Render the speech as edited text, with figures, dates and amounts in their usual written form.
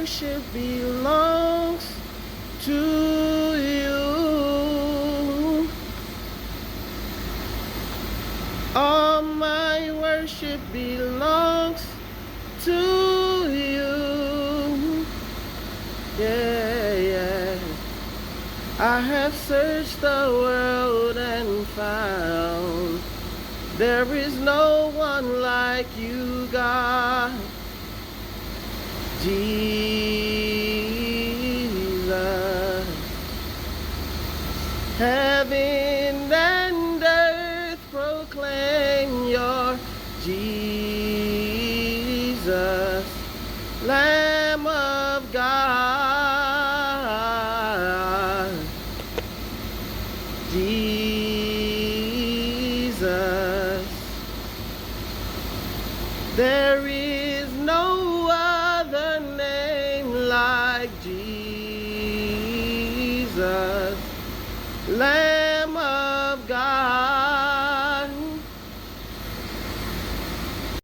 worship belongs to you. All my worship belongs to you. Yeah, yeah. I have searched the world and found there is no one like you, God. Jesus. Heaven and earth proclaim your Jesus, Lamb of God. Jesus. There is no other name like Jesus, Lamb